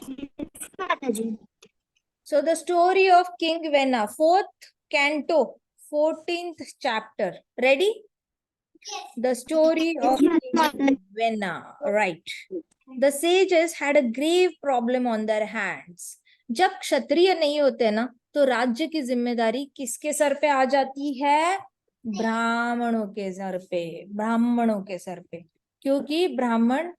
माता जी। So the story of King Venna, fourth canto, 14th chapter. Ready? The story of King Venna. Right. The sages had a grave problem on their hands. जब क्षत्रिय नहीं होते ना, तो राज्य की जिम्मेदारी किसके सर पे आ जाती है? ब्राह्मणों के सर पे, ब्राह्मणों के सर पे। क्योंकि Brahmin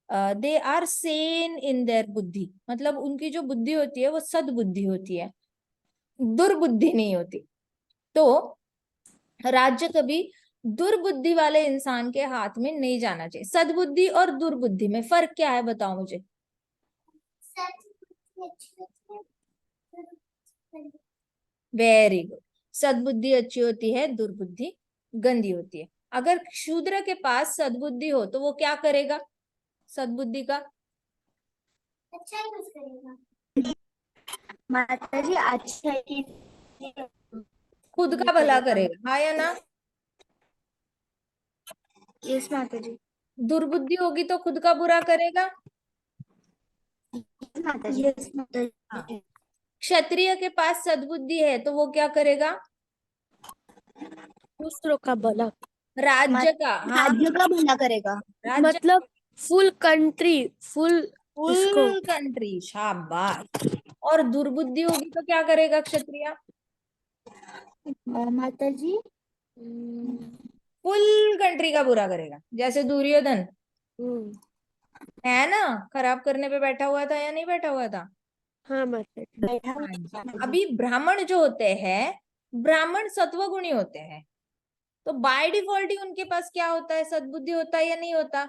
they are sane in their buddhi, मतलब उनकी जो बुद्धि होती है वो सद्बुद्धि होती है, दुर्बुद्धि नहीं होती। तो राज्य कभी दुर्बुद्धि वाले इंसान के हाथ में नहीं जाना चाहिए। सद्बुद्धि और दुर्बुद्धि में फर्क क्या है, बताओ मुझे। Very good. सद्बुद्धि अच्छी होती है, दुर्बुद्धि गंदी होती है। अगर शूद्र के पास सद्बुद्धि हो तो वो क्या करेगा? सद्बुद्धि का अच्छा यूज करेगा माता जी, अच्छा खुद का भला करेगा, हाँ या ना? यस माता जी। दुर्बुद्धि होगी तो खुद का बुरा करेगा। माता जी, यस माता हाँ। जी। क्षत्रिय के पास सद्बुद्धि है तो वो क्या करेगा? दूसरों का भला, राज्य का, हाँ, राज्य का भला करेगा। राज्य, मतलब फुल कंट्री, फुल उसको। फुल कंट्री, शाबाश। और दुर्बुद्धि होगी तो क्या करेगा क्षत्रिय? माता जी, फुल कंट्री का बुरा करेगा, जैसे दुर्योधन है ना, खराब करने पे बैठा हुआ था या नहीं बैठा हुआ था? हाँ माता जी। बैठा हाँ जी। माता जी। अभी ब्राह्मण जो होते हैं, ब्राह्मण सत्वगुणी होते हैं, तो बाय डिफॉल्ट ही उनके पास क्या होता है? सद्बुद्धि होता है या नहीं होता?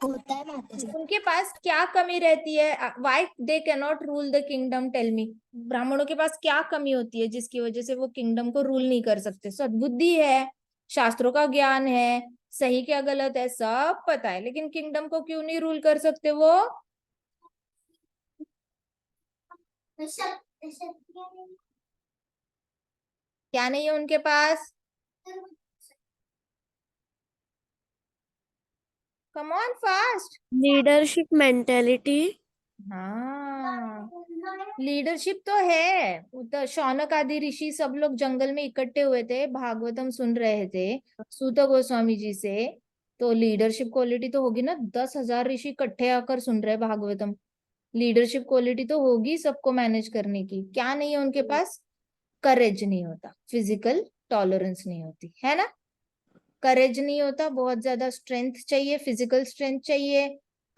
होता है माता जी। उनके पास क्या कमी रहती है? Why they can not rule the kingdom, tell me. ब्राह्मणों के पास क्या कमी होती है जिसकी वजह से वो किंगडम को रूल नहीं कर सकते? सद्बुद्धि है, शास्त्रों का ज्ञान है, सही क्या गलत है सब पता है, लेकिन किंगडम को क्यों नहीं रूल कर सकते वो? क्या नहीं है उनके पास? Come on fast. Leadership mentality. हाँ, लीडरशिप तो है। तो शौनक आदि ऋषि सब लोग जंगल में इकट्ठे हुए थे, भागवतम सुन रहे थे सूत गोस्वामी जी से। तो लीडरशिप क्वालिटी तो होगी ना, 10,000 ऋषि इकट्ठे आकर सुन रहे भागवतम। लीडरशिप क्वालिटी तो होगी सबको मैनेज करने की। क्या नहीं है उनके पास? करेज नहीं होता, फिजिकल टॉलरेंस नहीं होती, है ना? करेज नहीं होता, बहुत ज्यादा स्ट्रेंथ चाहिए, फिजिकल स्ट्रेंथ चाहिए,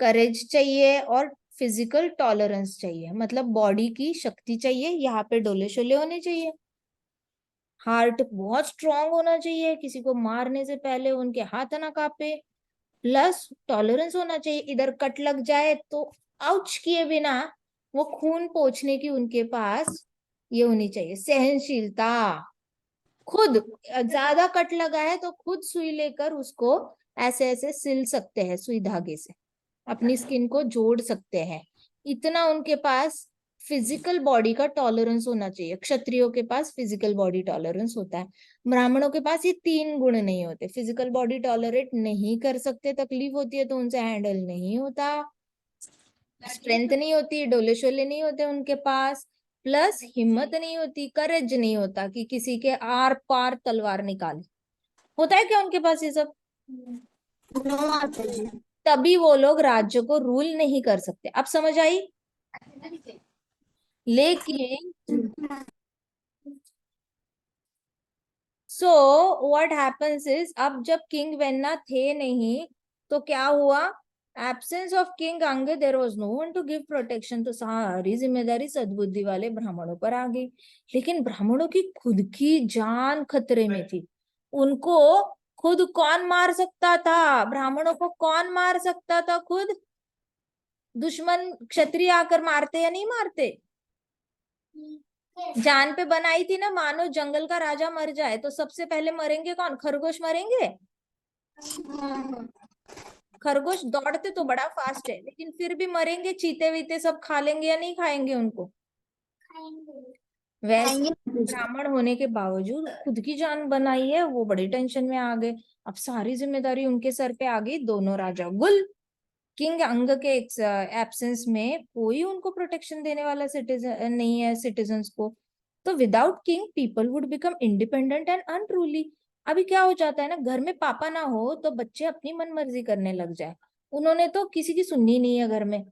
करेज चाहिए और फिजिकल टॉलरेंस चाहिए, मतलब बॉडी की शक्ति चाहिए, यहाँ पे डोले शोले होने चाहिए। हार्ट बहुत स्ट्रांग होना चाहिए, किसी को मारने से पहले उनके हाथ ना कांपे। प्लस टॉलरेंस होना चाहिए, इधर कट लग जाए तो आउच किए बिना वो खून पोंछने की उनके पास ये होनी चाहिए, सहनशीलता। खुद ज्यादा कट लगा है तो खुद सुई लेकर उसको ऐसे ऐसे सिल सकते हैं, सुई धागे से अपनी स्किन को जोड़ सकते हैं। इतना उनके पास फिजिकल बॉडी का टॉलरेंस होना चाहिए। क्षत्रियों के पास फिजिकल बॉडी टॉलरेंस होता है, ब्राह्मणों के पास ये तीन गुण नहीं होते। फिजिकल बॉडी टॉलरेट नहीं कर सकते, तकलीफ होती है तो उनसे हैंडल नहीं होता, स्ट्रेंथ नहीं होती, डोले शोले नहीं होते उनके पास, प्लस हिम्मत नहीं होती, करेज नहीं होता कि किसी के आर पार तलवार निकाले। होता है क्या उनके पास ये सब? नो माता जी। तभी वो लोग राज्य को रूल नहीं कर सकते। अब समझ आई? लेकिन सो व्हाट हैपेंस इज, अब जब किंग वेन्ना थे नहीं तो क्या हुआ? Absence of king Angad, there was no one to give protection, तो सारी जिम्मेदारी सद्बुद्धि वाले ब्राह्मणों पर आ गई। लेकिन ब्राह्मणों की खुद की जान खतरे में थी। उनको खुद कौन मार सकता था? ब्राह्मणों को कौन मार सकता था खुद? दुश्मन क्षत्रिय आकर मारते या नहीं मारते? जान पे बनाई थी ना, मानो जंगल का राजा मर जाए तो सबसे पहले मरेंगे कौन? खरगोश मरेंगे। खरगोश दौड़ते तो बड़ा फास्ट है, लेकिन फिर भी मरेंगे। चीते वीते सब खा लेंगे या नहीं खाएंगे उनको? वैसे ब्राह्मण होने के बावजूद खुद की जान बनाई है, वो बड़ी टेंशन में आ गए। अब सारी जिम्मेदारी उनके सर पे आ गई, दोनों राजा गुल। किंग अंग के एब्सेंस में कोई उनको प्रोटेक्शन देने वाला सिटीजन नहीं है सिटीजन्स को। तो without king people would become independent and unruly. अभी क्या हो जाता है ना, घर में पापा ना हो तो बच्चे अपनी मनमर्जी करने लग जाए। उन्होंने तो किसी की सुननी नहीं है घर में।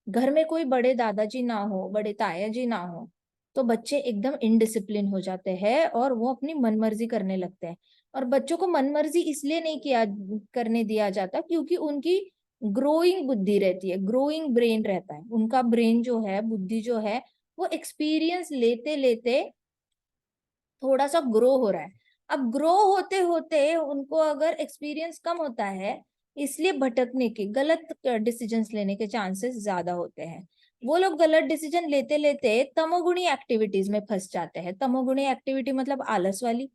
घर में कोई बड़े दादाजी ना हो, बड़े ताया जी ना हो, तो बच्चे एकदम इनडिसिप्लिन हो जाते हैं और वो अपनी मनमर्जी करने लगते हैं। और बच्चों को मनमर्जी इसलिए नहीं किया करने दिया जाता क्योंकि उनकी ग्रोइंग बुद्धि रहती है, ग्रोइंग ब्रेन रहता है। उनका ब्रेन जो है, बुद्धि जो है, वो एक्सपीरियंस लेते लेते थोड़ा सा ग्रो हो रहा है। अब ग्रो होते होते उनको अगर एक्सपीरियंस कम होता है, इसलिए भटकने के, गलत डिसीजंस लेने के चांसेस ज्यादा होते हैं। वो लोग गलत डिसीजन लेते लेते तमोगुणी एक्टिविटीज में फंस जाते हैं। तमोगुणी एक्टिविटी मतलब आलस वाली,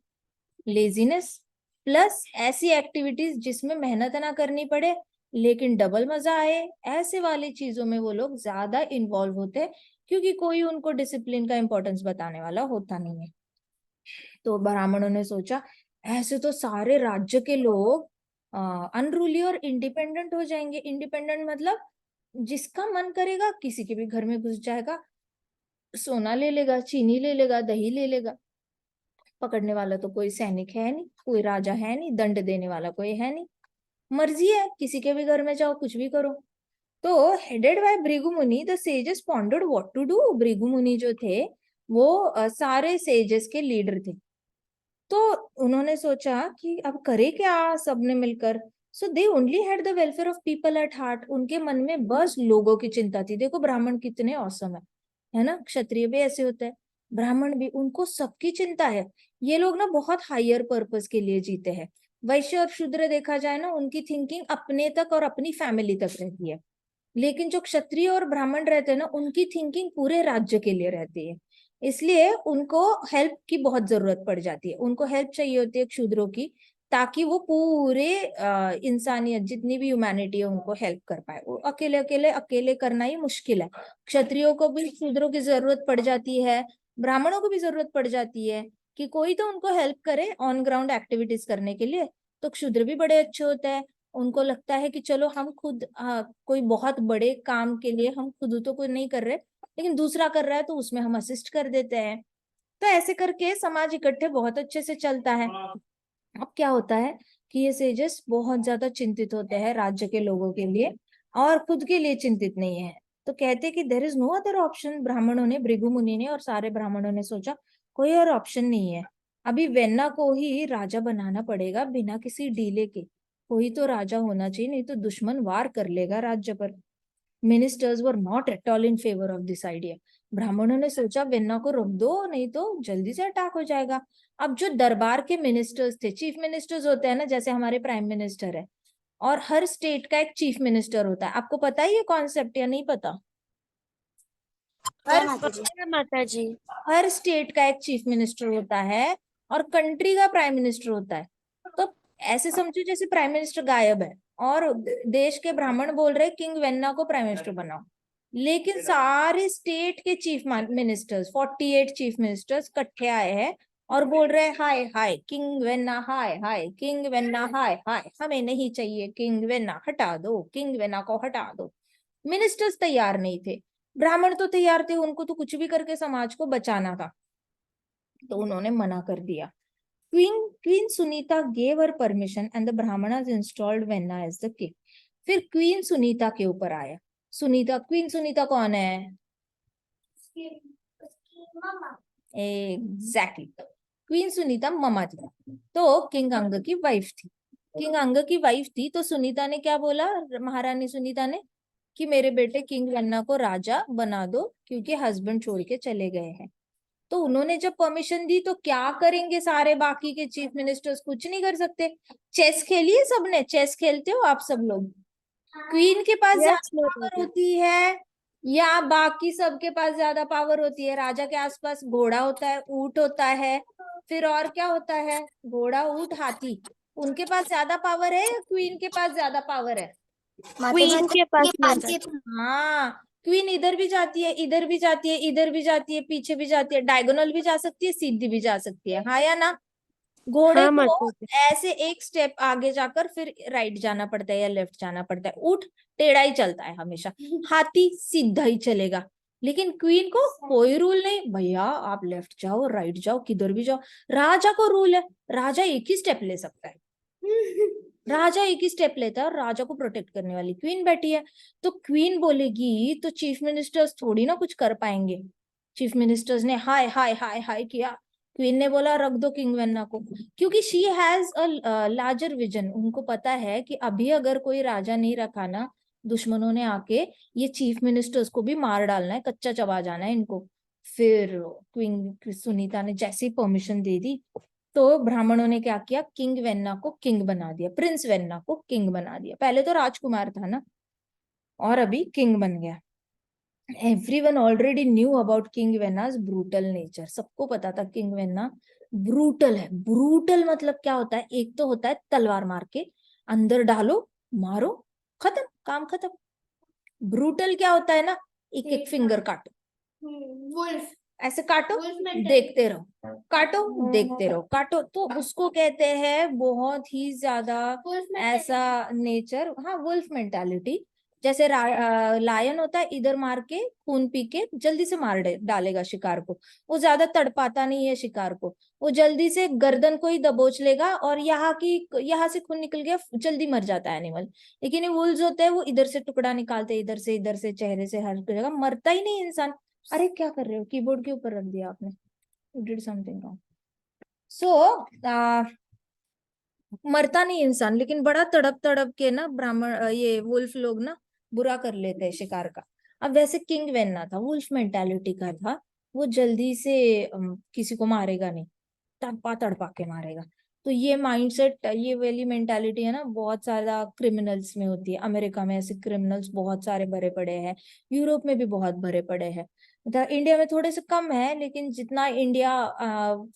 लेजीनेस, प्लस ऐसी एक्टिविटीज जिसमें मेहनत ना करनी पड़े लेकिन डबल मजा आए, ऐसे वाली चीजों में वो लोग ज्यादा इन्वॉल्व होते हैं क्योंकि कोई उनको डिसिप्लिन का इंपॉर्टेंस बताने वाला होता नहीं है। तो ब्राह्मणों ने सोचा ऐसे तो सारे राज्य के लोग अनरूली और इंडिपेंडेंट हो जाएंगे। इंडिपेंडेंट मतलब जिसका मन करेगा किसी के भी घर में घुस जाएगा, सोना ले लेगा, चीनी ले लेगा, दही ले लेगा। पकड़ने वाला तो कोई सैनिक है नहीं, कोई राजा है नहीं, दंड देने वाला कोई है नहीं, मर्जी है किसी के भी घर में जाओ कुछ भी करो। तो headed by Bhrigu Muni the sages pondered what to do. Bhrigu Muni जो थे वो सारे सेजेस के लीडर थे। तो उन्होंने सोचा कि अब करे क्या सबने मिलकर। So they only had the welfare of people at heart. उनके मन में बस लोगों की चिंता थी। देखो ब्राह्मण कितने औसम है ना, क्षत्रिय भी ऐसे होते हैं, ब्राह्मण भी, उनको सबकी चिंता है। ये लोग ना बहुत हायर पर्पस के लिए जीते हैं। वैश्य और शूद्र देखा जाए ना, उनकी थिंकिंग अपने तक और अपनी फैमिली तक रहती है। लेकिन जो क्षत्रिय और ब्राह्मण रहते हैं ना, उनकी थिंकिंग पूरे राज्य के लिए रहती है। इसलिए उनको हेल्प की बहुत जरूरत पड़ जाती है। उनको हेल्प चाहिए होती है शूद्रों की, ताकि वो पूरे इंसानियत जितनी भी ह्यूमैनिटी है उनको हेल्प कर पाए। वो अकेले अकेले अकेले करना ही मुश्किल है। क्षत्रियों को भी शूद्रों की जरूरत पड़ जाती है, ब्राह्मणों को भी जरूरत पड़ जाती है कि कोई तो उनको हेल्प करे ऑन ग्राउंड एक्टिविटीज करने के लिए। तो क्षुद्र भी बड़े अच्छे होते हैं। उनको लगता है कि चलो हम खुद कोई बहुत बड़े काम के लिए हम खुद तो कोई नहीं कर रहे, लेकिन दूसरा कर रहा है तो उसमें हम असिस्ट कर देते हैं। तो ऐसे करके समाज इकट्ठे बहुत अच्छे से चलता है। अब क्या होता है कि ये सेजेस बहुत ज्यादा चिंतित होते हैं राज्य के लोगों के लिए और खुद के लिए चिंतित नहीं है। तो कहते कि there is no other option. ब्राह्मणों ने, भृगु मुनि ने और सारे ब्राह्मणों ने सोचा कोई और ऑप्शन नहीं है। अभी वेन्ना को ही राजा बनाना पड़ेगा बिना किसी डीले के। कोई तो राजा होना चाहिए, नहीं तो दुश्मन वार कर लेगा राज्य पर। Ministers were not at all in favour of this idea. ब्राह्मणों ने सोचा वेन्ना को रोक दो, नहीं तो जल्दी से अटैक हो जाएगा। अब जो दरबार के मिनिस्टर्स थे, चीफ मिनिस्टर्स होते हैं ना, जैसे हमारे प्राइम मिनिस्टर है, और हर स्टेट का एक चीफ मिनिस्टर होता है। आपको पता है ये कॉन्सेप्ट या नहीं पता? क्या हर माता जी? माता जी। हर स्टेट का एक चीफ मिनिस्टर होता है और कंट्री का प्राइम मिनिस्टर होता है। तो ऐसे समझो जैसे प्राइम मिनिस्टर गायब है और देश के ब्राह्मण बोल रहे किंग वेन्ना को प्राइम मिनिस्टर बनाओ, लेकिन सारे स्टेट के चीफ मिनिस्टर्स, 48 चीफ मिनिस्टर्स इकट्ठे आए हैं और बोल रहे हाय हाय किंग वेन्ना, हाय हाय किंग वेन्ना, हाय हाय हमें नहीं चाहिए किंग वेन्ना, हटा दो किंग वेन्ना को, हटा दो। मिनिस्टर्स तैयार नहीं थे, ब्राह्मण तो तैयार थे, उनको तो कुछ भी करके समाज को बचाना था। तो उन्होंने मना कर दिया। Queen Sunita gave her permission and the Brahmanas installed Vena as the king. फिर क्वीन सुनीता के ऊपर आया। सुनीता, क्वीन सुनीता कौन है? एग्जैक्टली, क्वीन सुनीता ममा थी। तो किंग अंग की वाइफ थी। किंग अंग की वाइफ थी तो सुनीता ने क्या बोला, महारानी सुनीता ने, कि मेरे बेटे किंग वेन्ना को राजा बना दो क्योंकि हस्बैंड छोड़ के चले गए हैं। तो उन्होंने जब परमिशन दी तो क्या करेंगे सारे बाकी के चीफ मिनिस्टर्स? कुछ नहीं कर सकते। चेस खेलिए सबने, चेस खेलते हो आप सब लोग? क्वीन के पास यस ज्यादा पावर होती है या बाकी सबके पास ज्यादा पावर होती है? राजा के आसपास घोड़ा होता है, ऊंट होता है, फिर और क्या होता है? घोड़ा, ऊंट, हाथी। उनके पास ज्यादा पावर है या क्वीन के पास ज्यादा पावर है? माता जी क्वीन के पास माता जी हाँ, क्वीन इधर भी जाती है, इधर भी जाती है, इधर भी जाती है, पीछे भी जाती है, डायगोनल भी जा सकती है, सीधी भी जा सकती है, हाँ या ना? घोड़े हाँ को माताजी। ऐसे एक स्टेप आगे जाकर फिर राइट जाना पड़ता है या लेफ्ट जाना पड़ता है। ऊंट टेढ़ा ही चलता है हमेशा, हाथी सीधा ही चलेगा। लेकिन क्वीन को कोई रूल नहीं, भैया आप लेफ्ट जाओ राइट जाओ किधर भी जाओ। राजा को रूल है, राजा एक ही स्टेप ले सकता है, राजा एक ही स्टेप लेता है, और राजा को प्रोटेक्ट करने वाली क्वीन बैठी है। तो क्वीन बोलेगी तो चीफ मिनिस्टर्स थोड़ी ना कुछ कर पाएंगे। चीफ मिनिस्टर्स ने हाय हाय हाय हाय किया, क्वीन ने बोला रख दो किंग वेन्ना को, क्योंकि she has a larger vision. उनको पता है कि अभी अगर कोई राजा नहीं रखा ना, दुश्मनों ने आके ये चीफ मिनिस्टर्स को भी मार डालना है, कच्चा चबा जाना है इनको। फिर क्वीन सुनीता ने जैसे ही परमिशन दे दी, तो ब्राह्मणों ने क्या किया, किंग वेन्ना को किंग बना दिया, प्रिंस वेन्ना को किंग बना दिया। पहले तो राजकुमार था ना, और अभी किंग बन गया। Everyone already knew about king Vena's brutal nature. सबको पता था किंग वेन्ना ब्रूटल है। ब्रूटल मतलब क्या होता है, एक तो होता है तलवार मार के अंदर डालो मारो खत्म, काम खत्म। ब्रूटल क्या होता है ना, एक एक फिंगर काटो, वुल्फ ऐसे काटो देखते रहो, काटो देखते रहो, काटो। तो उसको कहते हैं बहुत ही ज्यादा ऐसा नेचर, हाँ वुल्फ मेंटालिटी। जैसे लायन होता है, इधर मार के खून पी के जल्दी से मार डालेगा शिकार को। वो ज्यादा तड़पाता नहीं है शिकार को, वो जल्दी से गर्दन को ही दबोच लेगा, और यहाँ से खून निकल गया जल्दी मर जाता है एनिमल। लेकिन ये वुल्व्स होते हैं, वो इधर से टुकड़ा निकालते, इधर से चेहरे से, हर जगह मरता ही नहीं इंसान। अरे क्या कर रहे हो, कीबोर्ड के ऊपर रख दिया आपने, यू डिड समथिंग रॉन्ग। सो मरता नहीं इंसान, लेकिन बड़ा तड़प तड़प के ना ब्राह्मण ये वुल्फ लोग ना बुरा कर लेते हैं शिकार का। अब वैसे किंग वेन्ना था, वुल्फ मेंटालिटी का था, वो जल्दी से किसी को मारेगा नहीं, तड़पा तड़पा के मारेगा। तो ये माइंडसेट, ये वाली मेंटालिटी है ना, बहुत ज्यादा क्रिमिनल्स में होती है। अमेरिका में ऐसे क्रिमिनल्स बहुत सारे भरे पड़े हैं, यूरोप में भी बहुत भरे पड़े हैं। मतलब इंडिया में थोड़े से कम है, लेकिन जितना इंडिया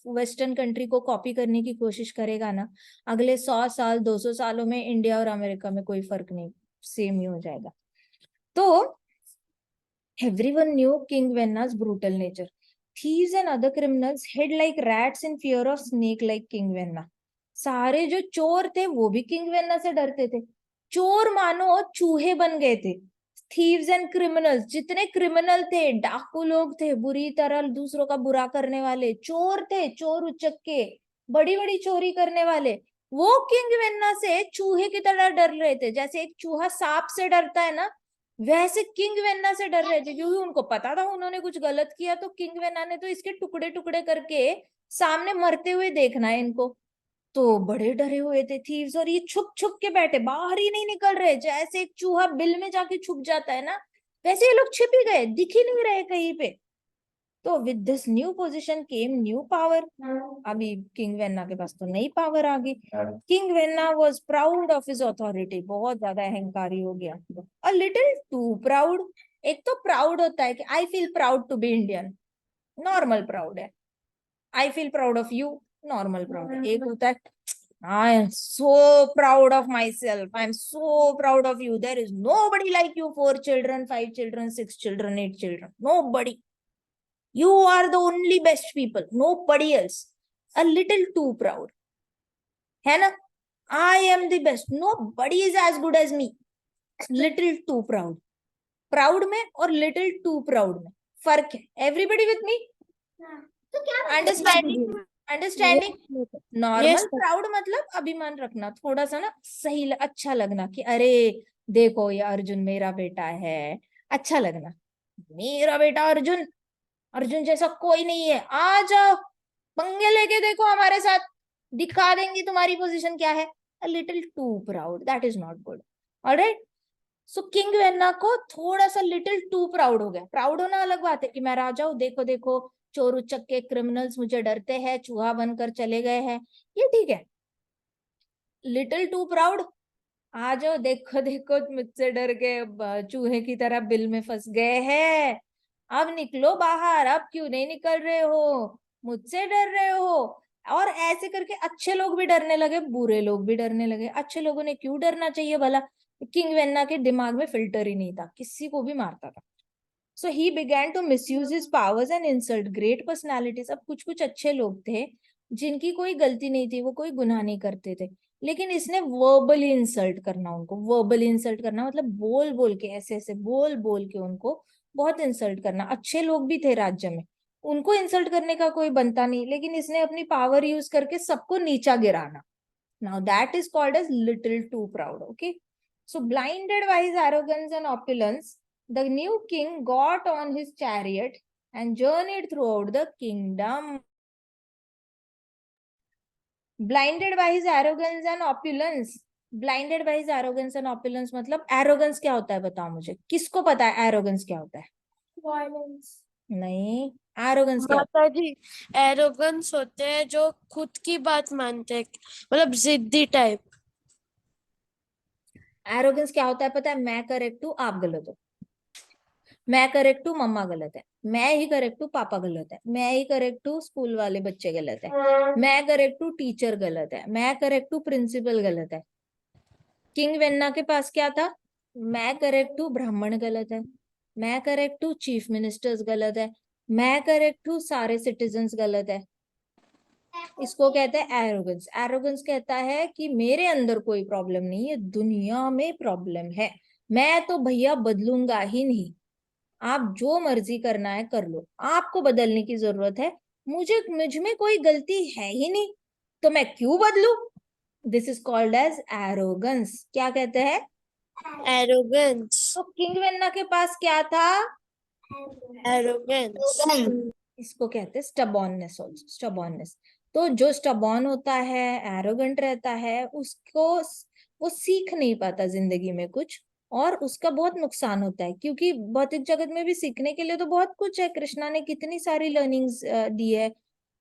वेस्टर्न कंट्री को कॉपी करने की कोशिश करेगा ना, अगले 100 साल 200 सालों में इंडिया और अमेरिका में कोई फर्क नहीं, सेम ही हो जाएगा। तो everyone knew King Venna's brutal nature. Thieves and other criminals hid like rats in fear of snake like King Venna. सारे जो चोर थे वो भी किंग वेन्ना से डरते थे। चोर मानो चूहे बन गए थे। थीव्स एंड क्रिमिनल्स, जितने क्रिमिनल थे, डाकू लोग थे, बुरी तरह दूसरों का बुरा करने वाले, चोर थे, चोर उचक्के, बड़ी बड़ी चोरी करने वाले, वो किंग वेन्ना से चूहे की तरह डर रहे थे। जैसे एक चूहा सांप से डरता है ना, वैसे किंग वेन्ना से डर रहे थे, क्योंकि उनको पता था उन्होंने कुछ गलत किया तो किंग वेन्ना ने तो इसके टुकड़े टुकड़े करके सामने मरते हुए देखना है इनको। तो बड़े डरे हुए थे थीव्स, और ये छुप छुप के बैठे, बाहर ही नहीं निकल रहे। जैसे एक चूहा बिल में जाके छुप जाता है ना, वैसे ये लोग छिप ही गए, दिख ही नहीं रहे कहीं पे। तो with this new position came new power. अभी किंग वेन्ना के पास तो नई पावर आ गई। King Venna was proud of his authority, बहुत ज्यादा अहंकारी हो गया, अ लिटिल टू प्राउड। एक तो प्राउड होता है कि I feel proud to be Indian, normal proud है। I feel proud of you, normal proud है। एक होता है I am so proud of myself, I am so proud of you, there is nobody like you, 4 children 5 children 6 children 8 children, nobody, you are the only best people, nobody else, a little too proud, है ना। I am the best, nobody is as good as me, little too proud। Proud में और little too proud में फर्क है। Everybody with me, तो क्या understanding, understanding. Yes normal proud मतलब अभिमान रखना, थोड़ा सा ना सही अच्छा लगना कि अरे देखो ये अर्जुन मेरा बेटा है, अच्छा लगना, मेरा बेटा अर्जुन, अर्जुन जैसा कोई नहीं है, आ जाओ पंगे लेके देखो हमारे साथ, दिखा देंगे तुम्हारी पोजीशन क्या है। A little too proud, that is not good. Alright, so king Vena को थोड़ा सा लिटिल टू प्राउड हो गया। प्राउड होना अलग बात है कि मैं राजा हूं, देखो देखो चोर उचक्के क्रिमिनल्स मुझे डरते हैं, चूहा बनकर चले गए हैं, ये ठीक है। लिटिल टू प्राउड, आ जाओ देखो देखो मुझसे डर के चूहे की तरह बिल में फंस गए हैं, अब निकलो बाहर, अब क्यों नहीं निकल रहे हो, मुझसे डर रहे हो। और ऐसे करके अच्छे लोग भी डरने लगे, बुरे लोग भी डरने लगे। अच्छे लोगों ने क्यों डरना चाहिए भला, किंग वेन्ना के दिमाग में फिल्टर ही नहीं था, किसी को भी मारता था। So he began to misuse his powers and insult great personalities. अब कुछ कुछ अच्छे लोग थे, जिनकी कोई गलती नहीं थी, वो कोई गुनाह नहीं करते थे, लेकिन इसने वर्बली इंसल्ट करना उनको, वर्बली इंसल्ट करना मतलब बोल बोल के, ऐसे ऐसे बोल बोल के उनको बहुत इंसल्ट करना। अच्छे लोग भी थे राज्य में, उनको इंसल्ट करने का कोई बनता नहीं, लेकिन इसने अपनी पावर यूज करके सबको नीचा गिराना। Now that is called as little too proud. Okay. So blinded by his arrogance and opulence, the new king got on his chariot and journeyed throughout the kingdom. Blinded by his arrogance and opulence. Blinded by his arrogance and opulence मतलब arrogance क्या होता है बताओ मुझे, किसको पता है arrogance क्या होता है? Violence. नहीं, arrogance क्या होता माता जी, एरोगेंस होते हैं जो खुद की बात मानते हैं, मतलब जिद्दी टाइप। है? arrogance क्या होता है पता है? मैं करेक्ट हूँ, आप गलत हो। मैं करेक्ट हूँ, मम्मा गलत है। मैं ही करेक्ट हूँ, पापा गलत है। मैं ही करेक्ट हूँ, स्कूल वाले बच्चे गलत है। मैं करेक्ट हूँ, टीचर गलत है। मैं करेक्ट हूँ, प्रिंसिपल गलत है। किंग वेन्ना के पास क्या था? मैं करेक्ट हूँ, ब्राह्मण गलत है। मैं करेक्ट हूँ, चीफ मिनिस्टर्स गलत है। मैं करेक्ट हूँ, सारे सिटीजन्स गलत है। इसको कहते हैं एरोगेंस। एरोगेंस कहता है कि मेरे अंदर कोई प्रॉब्लम नहीं है, दुनिया में प्रॉब्लम है, मैं तो भैया बदलूंगा ही नहीं। आप जो मर्जी करना है कर लो, आपको बदलने की जरूरत है, मुझ में कोई गलती है ही नहीं, तो मैं क्यों बदलू? This is called as arrogance. क्या कहते हैं? एरोगेंस। तो किंग वेन्ना के पास क्या था? एरोगेंस। इसको कहते हैं स्टबॉर्ननेस। ऑल्सो स्टबॉर्ननेस। तो जो स्टबॉर्न होता है, एरोगेंट रहता है, उसको वो सीख नहीं पाता जिंदगी में कुछ, और उसका बहुत नुकसान होता है, क्योंकि भौतिक जगत में भी सीखने के लिए तो बहुत कुछ है। कृष्णा ने कितनी सारी लर्निंग्स दी है,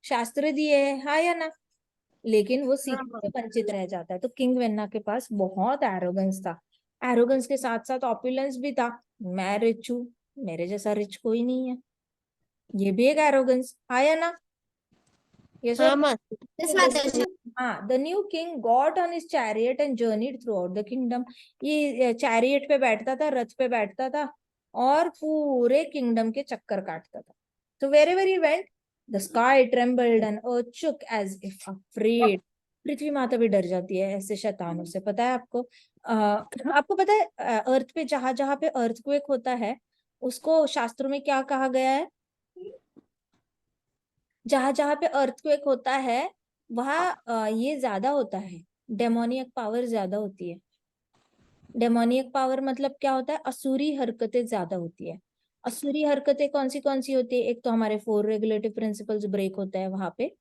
शास्त्र दिए है, हाँ या ना? लेकिन वो सीखने से वंचित रह जाता है। तो किंग वेन्ना के पास बहुत एरोगेंस था। एरोगेंस के साथ साथ ऑपुलेंस भी था। मैं रिच हूँ, मेरे जैसा रिच कोई नहीं है, ये भी एक एरोगेंस, हाँ या ना? ये हाँ सब। माता। Yes, Mataji. हाँ, the new king got on his chariot and journeyed through out the kingdom. ये चैरियट पे बैठता था, रथ पे बैठता था, और पूरे किंगडम के चक्कर काटता था। तो wherever he went, the sky trembled and earth shook as if afraid। पृथ्वी माता भी डर जाती है ऐसे शैतानों से, पता है आपको? आपको पता है अर्थ पे जहां जहां पे अर्थक्वेक होता है, उसको शास्त्रों में क्या कहा गया है? जहां जहां पे अर्थक्वेक होता है वहां ये ज्यादा होता है, डेमोनियक पावर ज्यादा होती है। डेमोनियक पावर मतलब क्या होता है? असुरी हरकतें ज्यादा होती है। असुरी हरकतें कौन सी होती है? एक तो हमारे 4 रेगुलेटिव प्रिंसिपल्स ब्रेक होता है वहां पे,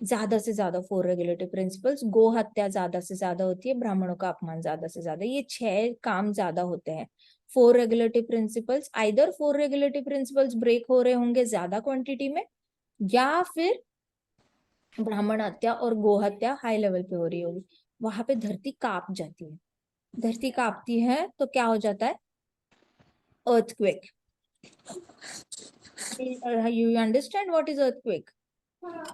ज्यादा से ज्यादा 4 रेगुलेटिव प्रिंसिपल्स। गो हत्या ज्यादा से ज्यादा होती है, ब्राह्मणों का अपमान ज्यादा से ज्यादा, ये 6 काम ज्यादा होते हैं। 4 regulative principles, either 4 regulative principles break हो रहे होंगे ज्यादा क्वांटिटी में, या फिर ब्राह्मण हत्या और गो हत्या हाई लेवल पे हो रही होगी। वहां पे धरती कांप जाती है। धरती कांपती है तो क्या हो जाता है? Earthquake. You understand what is earthquake?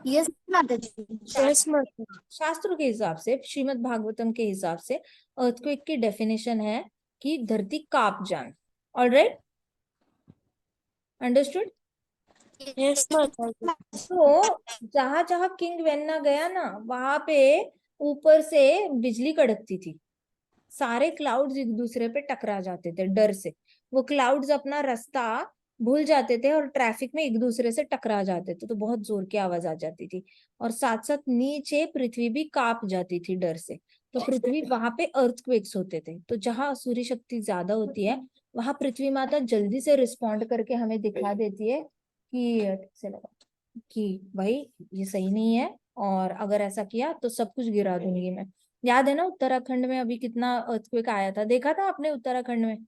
Yes, Mataji. Yes माता। शास्त्रों के हिसाब से, श्रीमद् भागवतम के हिसाब से, अर्थक्वेक की डेफिनेशन है कि धरती कांप जाना। Alright, understood? यस माता जी। तो जहां जहां किंग वेन्ना गया ना, वहां पे ऊपर से बिजली कड़कती थी। सारे क्लाउड्स एक दूसरे पे टकरा जाते थे डर से। वो क्लाउड्स अपना रास्ता भूल जाते थे और ट्रैफिक में एक दूसरे से टकरा जाते थे, तो बहुत जोर की आवाज आ जाती थी। और साथ साथ नीचे पृथ्वी भी कांप जाती थी डर से। तो पृथ्वी वहां पे अर्थक्वेक्स होते थे। तो जहां सूर्य शक्ति ज्यादा होती है, वहां पृथ्वी माता जल्दी से रिस्पॉन्ड करके हमें दिखा देती है कि ठीक से लगा कि भाई ये सही नहीं है, और अगर ऐसा किया तो सब कुछ गिरा दूंगी मैं। याद है ना उत्तराखंड में अभी कितना अर्थक्वेक आया था? देखा था आपने उत्तराखंड में?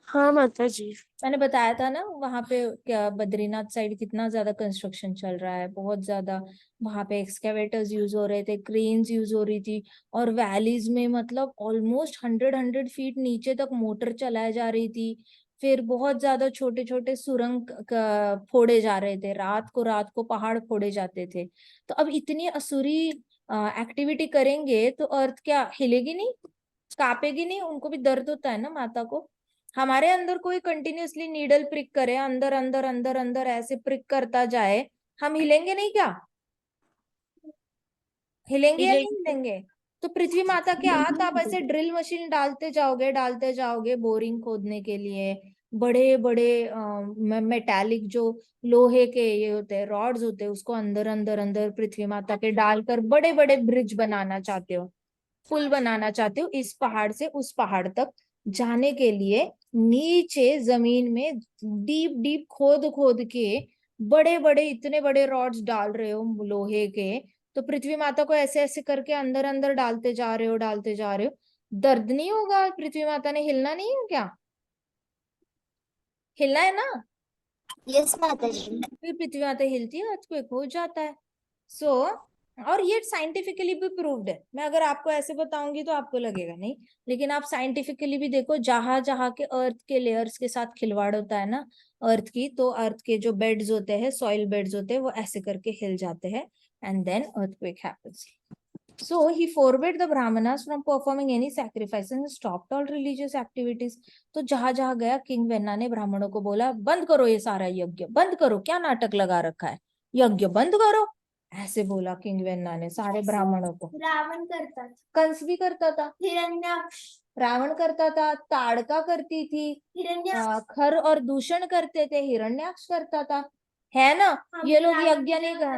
हाँ माता जी। मैंने बताया था ना, वहां पे क्या बद्रीनाथ साइड कितना ज्यादा कंस्ट्रक्शन चल रहा है, बहुत ज्यादा। वहां पे एक्सकेवेटर्स यूज हो रहे थे, क्रेन्स यूज हो रही थी, और वैलीज में मतलब ऑलमोस्ट 100 फीट नीचे तक मोटर चलाई जा रही थी। फिर बहुत ज्यादा छोटे छोटे सुरंग फोड़े जा रहे थे, रात को पहाड़ फोड़े जाते थे। तो अब इतनी असुरी एक्टिविटी करेंगे तो अर्थ क्या हिलेगी नहीं, कांपेगी नहीं? उनको भी दर्द होता है ना माता को। हमारे अंदर कोई कंटिन्यूअसली नीडल प्रिक करे, अंदर अंदर अंदर अंदर ऐसे प्रिक करता जाए, हम हिलेंगे नहीं क्या? हिलेंगे या नहीं हिलेंगे। हिलेंगे? तो पृथ्वी माता के हाथ आप ऐसे ड्रिल मशीन डालते जाओगे बोरिंग खोदने के लिए, बड़े बड़े मेटालिक जो लोहे के ये होते हैं रॉड्स होते हैं, उसको अंदर अंदर अंदर पृथ्वी माता के डालकर बड़े बड़े ब्रिज बनाना चाहते हो, पुल बनाना चाहते हो इस पहाड़ से उस पहाड़ तक जाने के लिए। नीचे जमीन में डीप डीप खोद खोद के बड़े बड़े इतने बड़े रॉड्स डाल रहे हो लोहे के। तो पृथ्वी माता को ऐसे ऐसे करके अंदर अंदर डालते जा रहे हो। दर्द नहीं होगा? पृथ्वी माता ने हिलना नहीं है क्या? हिलना है ना? यस माता जी। फिर पृथ्वी माता हिलती है, अर्थक्वेक हो जाता है। सो और ये साइंटिफिकली भी प्रूव्ड है। मैं अगर आपको ऐसे बताऊंगी तो आपको लगेगा नहीं, लेकिन आप साइंटिफिकली भी देखो, जहां जहां के अर्थ के लेयर्स के साथ खिलवाड़ होता है ना अर्थ की, तो अर्थ के जो बेड्स होते हैं, सॉइल बेड्स होते हैं, वो ऐसे करके हिल जाते हैं and then earthquake happens. So he forbade the Brahmanas from performing any sacrifices and stopped all religious activities. तो जहां जहां गया किंग वेन्ना ने ब्राह्मणों को बोला बंद करो ये सारा यज्ञ, बंद करो, क्या नाटक लगा रखा है, यज्ञ बंद करो, ऐसे बोला किंग वेन्ना ने सारे ब्राह्मणों को। रावण करता था, कंस भी करता था, हिरण्याक्ष, रावण करता था, ताड़का करती थी, हिरण्याक्ष। खर और दूषण करते थे, हिरण्याक्ष करता था, है ना? ये लोग यज्ञ नहीं कर,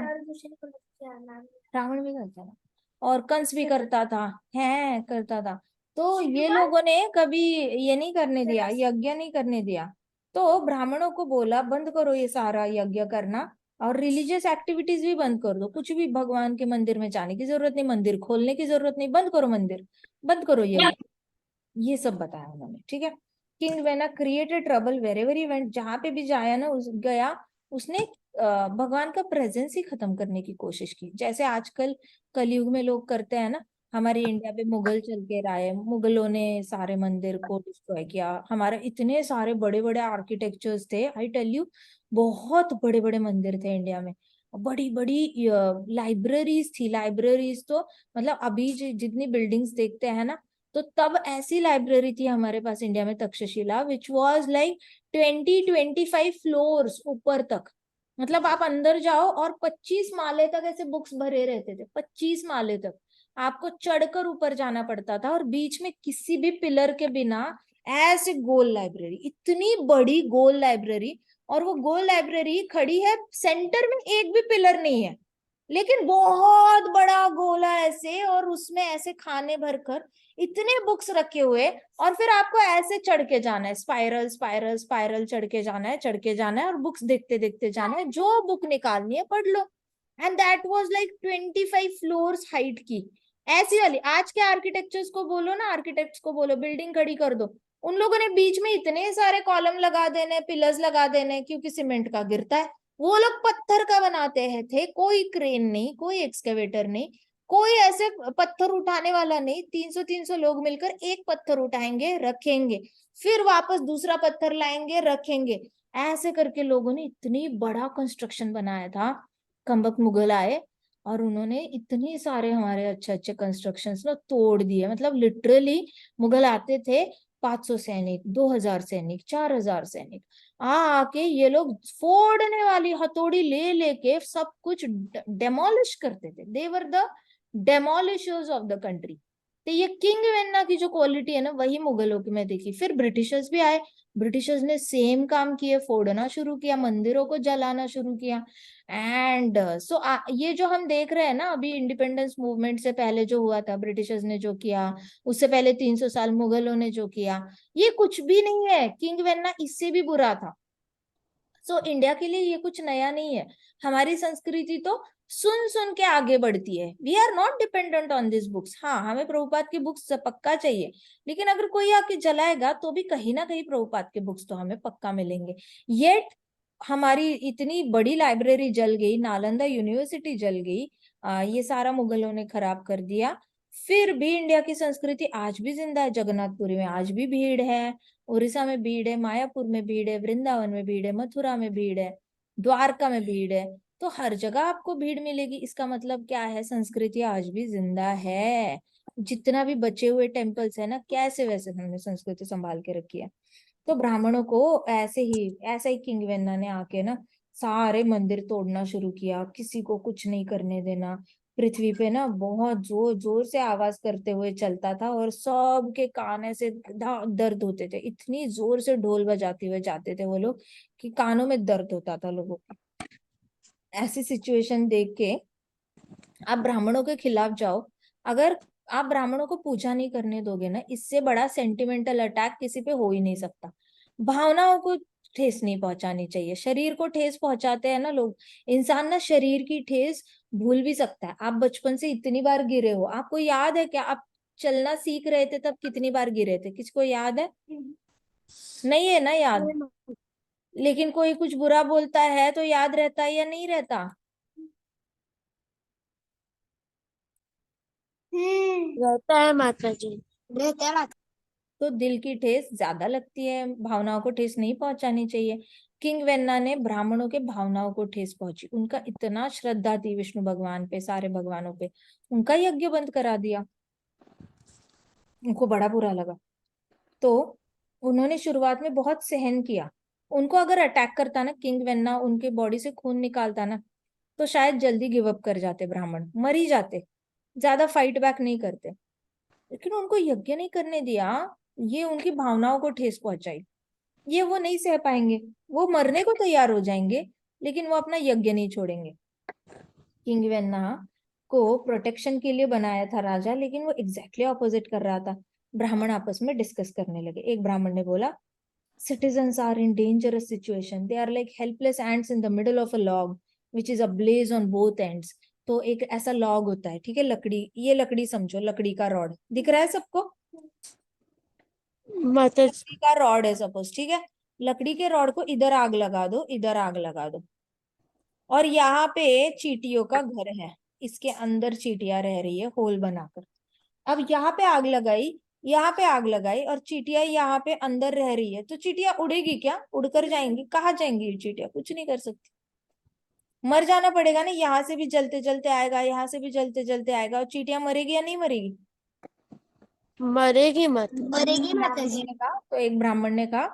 रावण भी करता था और कंस भी करता था, है करता था। तो ये लोगों ने कभी ये नहीं करने दिया, यज्ञ नहीं करने दिया। तो ब्राह्मणों को बोला बंद करो ये सारा यज्ञ करना और रिलीजियस एक्टिविटीज भी बंद कर दो, कुछ भी भगवान के मंदिर में जाने की जरूरत नहीं, मंदिर खोलने की जरूरत नहीं, बंद करो मंदिर, बंद करो यज्ञ, ये सब बताया उन्होंने। ठीक है। King Vena created trouble wherever he went, जहां पे भी जाया ना गया उसने भगवान का प्रेजेंस ही खत्म करने की कोशिश की, जैसे आजकल कलयुग में लोग करते हैं ना। हमारे इंडिया पे मुगल चल के आए, मुगलों ने सारे मंदिर को डिस्ट्रॉय किया, हमारे इतने सारे बड़े बड़े आर्किटेक्चर्स थे, आई टेल यू, बहुत बड़े बड़े मंदिर थे इंडिया में, बड़ी बड़ी लाइब्रेरीज थी, लाइब्रेरीज तो मतलब अभी जितनी बिल्डिंग्स देखते हैं ना, तो तब ऐसी लाइब्रेरी थी हमारे पास इंडिया में Takshashila, which was like 20-25 floors ऊपर तक। मतलब आप अंदर जाओ और 25 माले तक ऐसे बुक्स भरे रहते थे, 25 माले तक आपको चढ़कर ऊपर जाना पड़ता था, और बीच में किसी भी पिलर के बिना ऐसे गोल लाइब्रेरी, इतनी बड़ी गोल लाइब्रेरी, और वो गोल लाइब्रेरी खड़ी है सेंटर में, एक भी पिलर नहीं है, लेकिन बहुत बड़ा गोला ऐसे, और उसमें ऐसे खाने भरकर इतने बुक्स रखे हुए, और फिर आपको ऐसे चढ़ के जाना है, स्पाइरल स्पाइरल स्पाइरल चढ़ के जाना है, चढ़ के जाना है, और बुक्स देखते देखते जाना है, जो बुक निकालनी है पढ़ लो। And that was like 25 floors height की ऐसी वाली। आज के आर्किटेक्चर्स को बोलो ना, आर्किटेक्ट्स को बोलो बिल्डिंग खड़ी कर दो, उन लोगों ने बीच में इतने सारे कॉलम लगा देने, पिलर्स लगा देने, क्योंकि सीमेंट का गिरता है, वो लोग पत्थर का बनाते हैं थे, कोई क्रेन नहीं, कोई एक्सकेवेटर नहीं, कोई ऐसे पत्थर उठाने वाला नहीं, 300-300 लोग मिलकर एक पत्थर उठाएंगे, रखेंगे, फिर वापस दूसरा पत्थर लाएंगे, रखेंगे, ऐसे करके लोगों ने इतनी बड़ा कंस्ट्रक्शन बनाया था। कम्बक मुगल आए और उन्होंने इतने सारे हमारे अच्छे अच्छे कंस्ट्रक्शंस ना तोड़ दिए, मतलब लिटरली मुगल आते थे, 500 सैनिक, 2000 सैनिक, 4000 सैनिक, आके ये लोग फोड़ने वाली हथौड़ी ले लेके सब कुछ डेमोलिश करते थे। They were the demolishers of the country. तो ये किंग वेन्ना की जो क्वालिटी है ना, वही मुगलों की मैं देखी। फिर ब्रिटिशर्स भी आए, ब्रिटिशर्स ने सेम काम किए, फोड़ना शुरू किया, मंदिरों को जलाना शुरू किया। एंड सो ये जो हम देख रहे हैं ना अभी, इंडिपेंडेंस मूवमेंट से पहले जो हुआ था, ब्रिटिशर्स ने जो किया, उससे पहले 300 साल मुगलों ने जो किया, ये कुछ भी नहीं है, किंग वेन्ना इससे भी बुरा था। सो इंडिया के लिए ये कुछ नया नहीं है। हमारी संस्कृति तो सुन सुन के आगे बढ़ती है। We are not dependent on this books. हाँ, हमें प्रभुपाद की बुक्स पक्का चाहिए, लेकिन अगर कोई आके जलाएगा तो भी कहीं ना कहीं प्रभुपाद के बुक्स तो हमें पक्का मिलेंगे। येट हमारी इतनी बड़ी लाइब्रेरी जल गई, नालंदा यूनिवर्सिटी जल गई, ये सारा मुगलों ने खराब कर दिया, फिर भी इंडिया की संस्कृति आज भी जिंदा है। जगन्नाथपुरी में आज भी भीड़ है, उड़ीसा में भीड़ है, मायापुर में भीड़ है, वृंदावन में भीड़ है, मथुरा में भीड़ है, द्वारका में भीड़ है। तो हर जगह आपको भीड़ मिलेगी, इसका मतलब क्या है, संस्कृति आज भी जिंदा है। जितना भी बचे हुए टेम्पल्स है ना, कैसे वैसे हमने संस्कृति संभाल के रखी है। तो ब्राह्मणों को ऐसे ही किंग वेन्ना ने आके ना सारे मंदिर तोड़ना शुरू किया, किसी को कुछ नहीं करने देना, पृथ्वी पे ना बहुत जोर जोर से आवाज करते हुए चलता था और सबके कान ऐसे दर्द होते थे, इतनी जोर से ढोल बजाते हुए जाते थे वो लोग कि कानों में दर्द होता था लोगों को। ऐसी सिचुएशन देख के आप ब्राह्मणों के खिलाफ जाओ, अगर आप ब्राह्मणों को पूजा नहीं करने दोगे ना, इससे बड़ा सेंटिमेंटल अटैक किसी पे हो ही नहीं सकता। भावनाओं को ठेस नहीं पहुंचानी चाहिए, शरीर को ठेस पहुंचाते हैं ना लोग। इंसान ना शरीर की ठेस भूल भी सकता है। आप बचपन से इतनी बार गिरे हो, आपको याद है क्या? आप चलना सीख रहे थे तब कितनी बार गिरे थे, किसको याद है? नहीं है ना याद। लेकिन कोई कुछ बुरा बोलता है तो याद रहता है या नहीं रहता? रहता है माता जी। रहता है माता। तो दिल की ठेस ज्यादा लगती है, भावनाओं को ठेस नहीं पहुंचानी चाहिए। किंग वेन्ना ने ब्राह्मणों के भावनाओं को ठेस पहुंची, उनका इतना श्रद्धा थी विष्णु भगवान पे, सारे भगवानों पे, उनका यज्ञ बंद करा दिया। उनको बड़ा बुरा लगा। तो उन्होंने शुरुआत में बहुत सहन किया। उनको अगर अटैक करता ना किंग वेन्ना, उनके बॉडी से खून निकालता ना, तो शायद जल्दी गिव अप कर जाते, ब्राह्मण मर ही जाते, ज्यादा फाइट बैक नहीं करते। लेकिन उनको यज्ञ नहीं करने दिया, ये उनकी भावनाओं को ठेस पहुंचाई। ये वो नहीं सह पाएंगे, वो मरने को तैयार हो जाएंगे, लेकिन वो अपना यज्ञ नहीं छोड़ेंगे। किंग वेन्ना को प्रोटेक्शन के लिए बनाया था राजा, लेकिन वो एग्जैक्टली ऑपोजिट कर रहा था। ब्राह्मण आपस में डिस्कस करने लगे। एक ब्राह्मण ने बोला, citizens are in dangerous situation, they are like helpless ants in the middle of a log which is ablaze on both ends। तो एक ऐसा लॉग होता है, ठीक है, लकड़ी, ये लकड़ी समझो, लकड़ी का रॉड दिख रहा है सबको? माता जी। लकड़ी का रॉड है सपोज, ठीक है, लकड़ी के रॉड को इधर आग लगा दो, इधर आग लगा दो, और यहाँ पे चींटियों का घर है, इसके अंदर चींटियां रह रही है होल बनाकर। अब यहाँ पे आग लगाई, यहाँ पे आग लगाई, और चींटियां यहाँ पे अंदर रह रही है, तो चींटियां उड़ेगी क्या? उड़कर जाएंगी, कहाँ जाएंगी ये चींटियां? कुछ नहीं कर सकती, मर जाना पड़ेगा ना। यहाँ से भी जलते जलते आएगा, यहाँ से भी जलते जलते आएगा, और चींटियां मरेगी या नहीं मरेगी? मरेगी माता। मरेगी माता जी। तो एक ब्राह्मण ने कहा,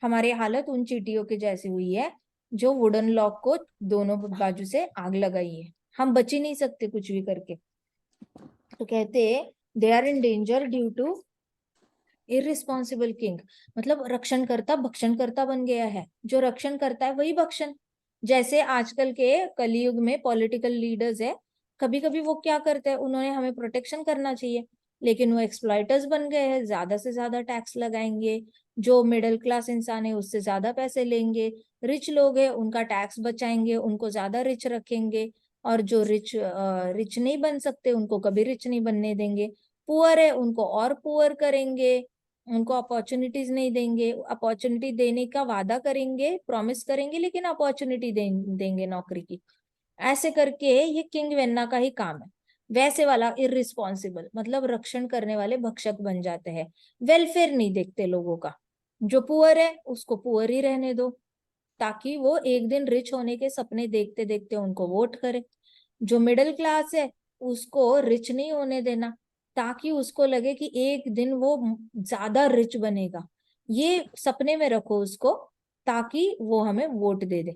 हमारी हालत उन चींटियों की जैसी हुई है जो वुडन लॉक को दोनों बाजू से आग लगाई है, हम बच ही नहीं सकते कुछ भी करके। तो कहते, they are in danger due to irresponsible king, मतलब रक्षण करता भक्षण करता बन गया है, जो रक्षण करता है वही भक्षण। जैसे आजकल के कलयुग में पॉलिटिकल लीडर्स है, कभी कभी वो क्या करते हैं, उन्होंने हमें प्रोटेक्शन करना चाहिए, लेकिन वो एक्सप्लॉइटर्स बन गए हैं, ज्यादा से ज्यादा टैक्स लगाएंगे, जो मिडिल क्लास इंसान है उससे ज्यादा पैसे लेंगे, रिच लोग हैं उनका टैक्स बचाएंगे, उनको ज्यादा रिच रखेंगे, और जो रिच रिच नहीं बन सकते उनको कभी रिच नहीं बनने देंगे, पुअर है उनको और पुअर करेंगे, उनको अपॉर्चुनिटीज नहीं देंगे, अपॉर्चुनिटी देने का वादा करेंगे, प्रॉमिस करेंगे, लेकिन अपॉर्चुनिटी देंगे नौकरी की। ऐसे करके ये किंग वेन्ना का ही काम है। वैसे वाला इररिस्पॉन्सिबल मतलब रक्षण करने वाले भक्षक बन जाते हैं, वेलफेयर नहीं देखते लोगों का। जो पुअर है उसको पुअर ही रहने दो, ताकि वो एक दिन रिच होने के सपने देखते देखते उनको वोट करे। जो मिडिल क्लास है उसको रिच नहीं होने देना, ताकि उसको लगे कि एक दिन वो ज्यादा रिच बनेगा, ये सपने में रखो उसको, ताकि वो हमें वोट दे दे।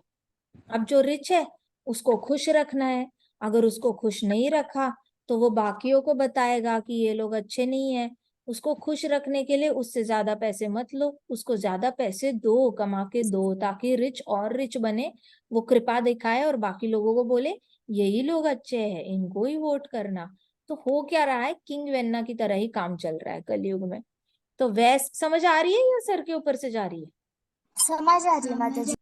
अब जो रिच है उसको खुश रखना है, अगर उसको खुश नहीं रखा तो वो बाकियों को बताएगा कि ये लोग अच्छे नहीं है। उसको खुश रखने के लिए उससे ज्यादा पैसे मत लो, उसको ज्यादा पैसे दो, कमा के दो, ताकि रिच और रिच बने, वो कृपा दिखाए और बाकी लोगों को बोले यही लोग अच्छे हैं, इनको ही वोट करना। तो हो क्या रहा है, किंग वेन्ना की तरह ही काम चल रहा है कलयुग में। तो वैस समझ आ रही है या सर के ऊपर से जा रही है? समझ आ रही है माता जी।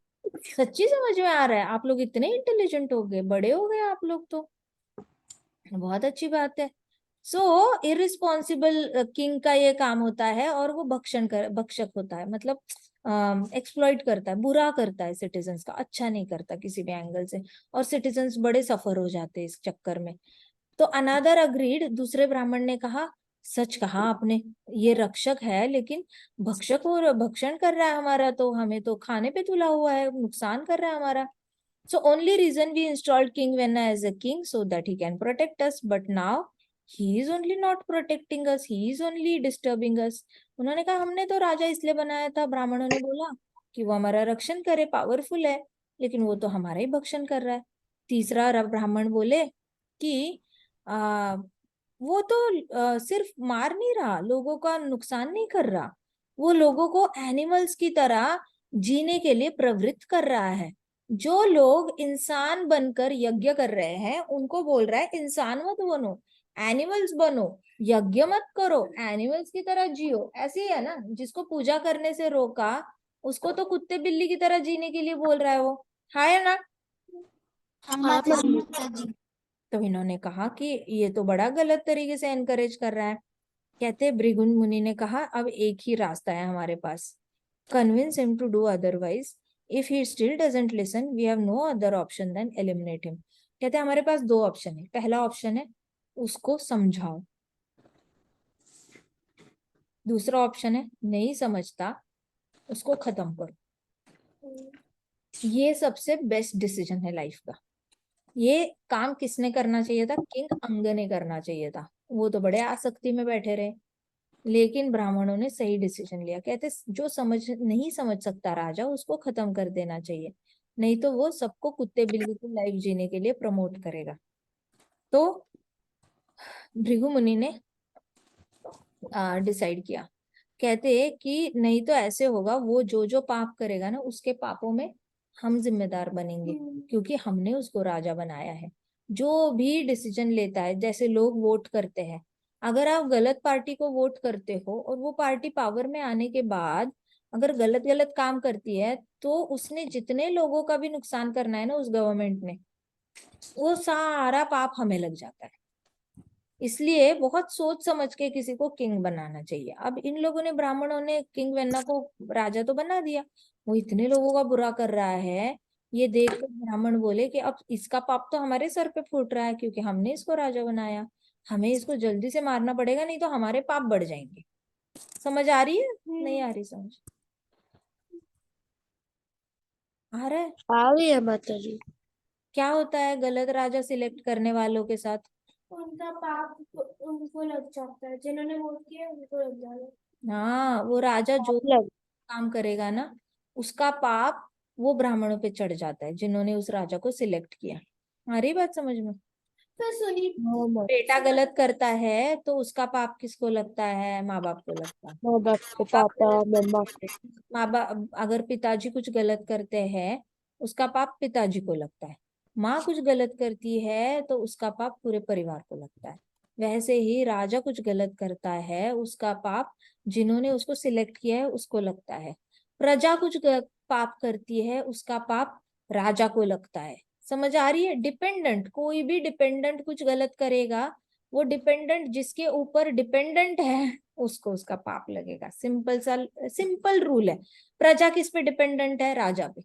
सच्ची समझ में आ रहा है? आप लोग इतने इंटेलिजेंट हो गए, बड़े हो गए आप लोग तो, बहुत अच्छी बात है। सो इररिस्पॉन्सिबल किंग का ये काम होता है, और वो भक्षक होता है, मतलब एक्सप्लॉइट करता है, बुरा करता है सिटीजन्स का, अच्छा नहीं करता किसी भी एंगल से, और सिटीजन्स बड़े सफर हो जाते हैं इस चक्कर में। तो अनादर अग्रीड, दूसरे ब्राह्मण ने कहा, सच कहा आपने, ये रक्षक है लेकिन भक्षक और भक्षण कर रहा है हमारा, तो हमें तो खाने पे तुला हुआ है, नुकसान कर रहा है हमारा। So only reason we installed King Venna as a king so that he can protect us, but now he is only not protecting us, he is only disturbing us। उन्होंने कहा हमने तो राजा इसलिए बनाया था, ब्राह्मणों ने बोला, कि वो हमारा रक्षण करे, पावरफुल है, लेकिन वो तो हमारा ही भक्षण कर रहा है। तीसरा ब्राह्मण बोले कि आ, वो तो सिर्फ मार नहीं रहा, लोगों का नुकसान नहीं कर रहा, वो लोगों को एनिमल्स की तरह जीने के लिए प्रवृत्त कर रहा है। जो लोग इंसान बनकर यज्ञ कर रहे हैं उनको बोल रहा है इंसान मत बनो, एनिमल्स बनो, यज्ञ मत करो, एनिमल्स की तरह जियो। ऐसे ही है ना, जिसको पूजा करने से रोका उसको तो कुत्ते बिल्ली की तरह जीने के लिए बोल रहा है वो। है ना? हाँ हाँ माता जी, मम्मी। माता जी। तो इन्होंने कहा कि ये तो बड़ा गलत तरीके से एनकरेज कर रहा है। कहते भृगु मुनि ने कहा अब एक ही रास्ता है हमारे पास, convince him to do otherwise, if he still doesn't listen we have no other option then eliminate him. कहते हमारे पास दो ऑप्शन है। पहला ऑप्शन है उसको समझाओ, दूसरा ऑप्शन है नहीं समझता उसको खत्म करो। ये सबसे बेस्ट डिसीजन है लाइफ का। ये काम किसने करना चाहिए था? किंग अंग ने करना चाहिए था। वो तो बड़े आसक्ति में बैठे रहे, लेकिन ब्राह्मणों ने सही डिसीजन लिया। कहते जो नहीं समझ सकता राजा उसको खत्म कर देना चाहिए, नहीं तो वो सबको कुत्ते बिल्ली की लाइफ जीने के लिए प्रमोट करेगा। तो भृगु मुनि ने डिसाइड किया। कहते कि नहीं तो ऐसे होगा, वो जो जो पाप करेगा ना उसके पापों में हम जिम्मेदार बनेंगे, क्योंकि हमने उसको राजा बनाया है। जो भी डिसीजन लेता है, जैसे लोग वोट करते हैं, अगर आप गलत पार्टी को वोट करते हो और वो पार्टी पावर में आने के बाद अगर गलत गलत काम करती है तो उसने जितने लोगों का भी नुकसान करना है ना उस गवर्नमेंट ने, वो सारा पाप हमें लग जाता है। इसलिए बहुत सोच समझ के किसी को किंग बनाना चाहिए। अब इन लोगों ने, ब्राह्मणों ने किंग वेन्ना को राजा तो बना दिया, वो इतने लोगों का बुरा कर रहा है, ये देख कर ब्राह्मण बोले कि अब इसका पाप तो हमारे सर पे फूट रहा है क्योंकि हमने इसको राजा बनाया, हमें इसको जल्दी से मारना पड़ेगा नहीं तो हमारे पाप बढ़ जाएंगे। समझ आ रही है? नहीं आ रही समझ? आ रहा है? आ रही है माता जी। क्या होता है गलत राजा सिलेक्ट करने वालों के साथ? उनका पाप उनको लग जाता है, जिन्होंने वोट किया उनको लग जाएगा। हाँ, वो राजा जो लग काम करेगा ना उसका पाप वो ब्राह्मणों पे चढ़ जाता है जिन्होंने उस राजा को सिलेक्ट किया। आ रही बात समझ में? तो सुनिए, हाँ बेटा गलत करता है तो उसका पाप किसको लगता है? माँ बाप को लगता है। माँ बाप को, पापा पापा गलत मम्मा करते को। हैं, माँ बाप अगर पिताजी कुछ गलत करते हैं उसका पाप पिताजी को लगता है। माँ कुछ गलत करती है तो उसका पाप पूरे परिवार को लगता है। वैसे ही राजा कुछ गलत करता है उसका पाप जिन्होंने उसको सिलेक्ट किया है उसको लगता है। प्रजा कुछ पाप करती है उसका पाप राजा को लगता है। समझ आ रही है? डिपेंडेंट, कोई भी डिपेंडेंट कुछ गलत करेगा, वो डिपेंडेंट जिसके ऊपर डिपेंडेंट है उसको उसका पाप लगेगा। सिंपल रूल है। प्रजा किस पे डिपेंडेंट है? राजा पे।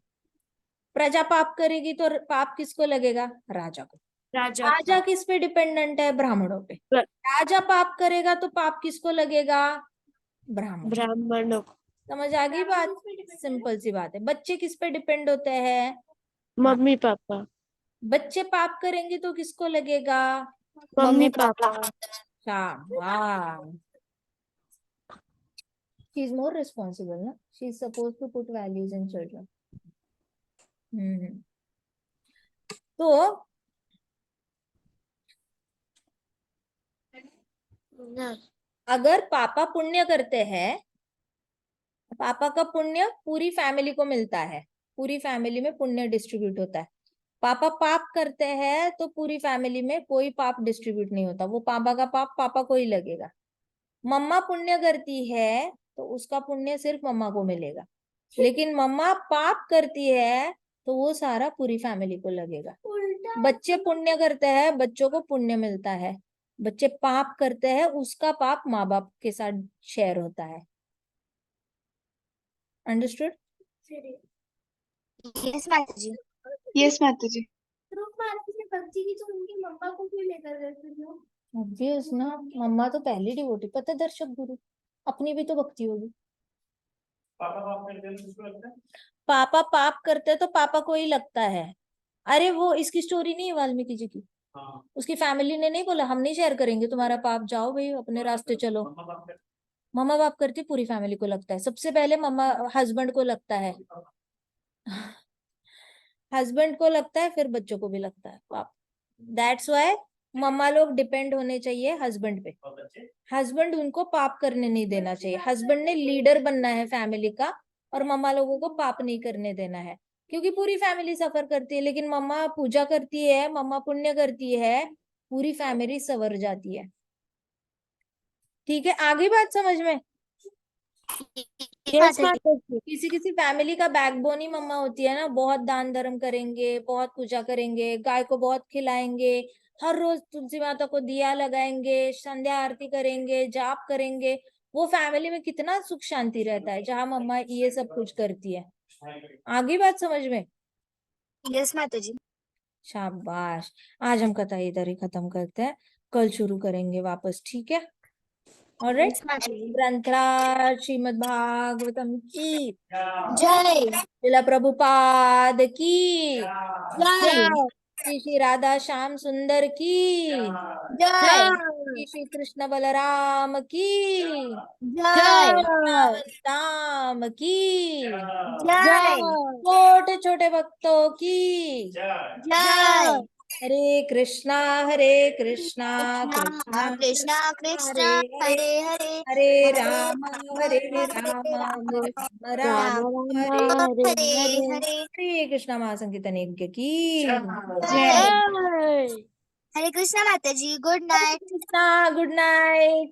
प्रजा पाप करेगी तो पाप किसको लगेगा? राजा को। राजा राजा को। किस पे डिपेंडेंट है? ब्राह्मणों पे। ब्र- राजा पाप करेगा तो पाप किसको लगेगा? ब्राह्मण। ब्राह्मणों को। समझ आ गई बात? सिंपल सी बात है। बच्चे किस पे डिपेंड होते हैं? हाँ, मम्मी पापा। बच्चे पाप करेंगे तो किसको लगेगा? Mummy papa. शाबाश। She is more responsible, na? She is supposed to put values in children. हम्म। तो ना। अगर पापा पुण्य करते हैं, पापा का पुण्य पूरी फैमिली को मिलता है, पूरी फैमिली में पुण्य डिस्ट्रीब्यूट होता है। पापा पाप करते हैं तो पूरी फैमिली में कोई पाप डिस्ट्रीब्यूट नहीं होता, वो पापा का पाप पापा को ही लगेगा। मम्मा पुण्य करती है तो उसका पुण्य सिर्फ मम्मा को मिलेगा, लेकिन मम्मा पाप करती है तो वो सारा पूरी फैमिली को लगेगा। बच्चे पुण्य करते हैं, बच्चों को पुण्य मिलता है। बच्चे पाप करते हैं, उसका पाप माँ बाप के साथ शेयर होता है। अंडरस्टूड? यस माता जी। यस माता जी। ध्रुव महाराज ने भक्ति की तो उनकी मम्मा को क्यों लेकर गए थे जो? ऑब्वियस ना, मम्मा तो पहली डिवोटी, पता है दर्शक गुरु, अपनी भी तो भक्ति होगी। पापा पाप करते हैं तो किसको लगता है? पापा पाप करते हैं तो पापा को ही लगता है। अरे वो इसकी स्टोरी नहीं है वाल्मीकि जी की? हाँ। उसकी फैमिली ने नहीं बोला हम नहीं शेयर करेंगे तुम्हारा पाप, जाओ भाई अपने रास्ते चलो। मम्मा पाप करते मम्मा बाप करती, पूरी फैमिली को लगता है। सबसे पहले मम्मा हस्बैंड को लगता है, हस्बैंड को लगता है, फिर बच्चों को भी लगता है पाप। दैट्स वाई मम्मा लोग डिपेंड होने चाहिए हस्बैंड पे, और बच्चे हस्बैंड उनको पाप करने नहीं देना चाहिए। हस्बैंड ने लीडर बनना है फैमिली का, और मम्मा लोगों को पाप नहीं करने देना है, क्योंकि पूरी फैमिली सफर करती है। लेकिन मम्मा पूजा करती है, मम्मा पुण्य करती है, पूरी फैमिली सवर जाती है। ठीक है, आगे बात समझ में? यस माता जी। किसी किसी फैमिली का बैकबोन ही मम्मा होती है ना, बहुत दान धर्म करेंगे, बहुत पूजा करेंगे, गाय को बहुत खिलाएंगे, हर रोज तुलसी माता को दिया लगाएंगे, संध्या आरती करेंगे, जाप करेंगे। वो फैमिली में कितना सुख शांति रहता है जहाँ मम्मा ये सब कुछ करती है। आगे बात समझ में? यस माता जी। शाबाश। आज हम कथा इधर ही खत्म करते हैं, कल शुरू करेंगे वापस, ठीक है? ऑलराइट। यस माता जी। ग्रंथराज श्रीमद् भागवतम की जय श्रील प्रभुपाद की जय श्री श्री राधा श्याम सुंदर की जय श्री श्री कृष्ण बलराम की जय राम की जय छोटे छोटे भक्तों की जय हरे कृष्णा कृष्णा कृष्णा कृष्णा कृष्णा हरे हरे हरे हरे राम राम राम राम हरे हरे हरे हरे कृष्णा महासंकीर्तन यज्ञ की जय। हरे कृष्णा माता ji. Good night. Krishna good night.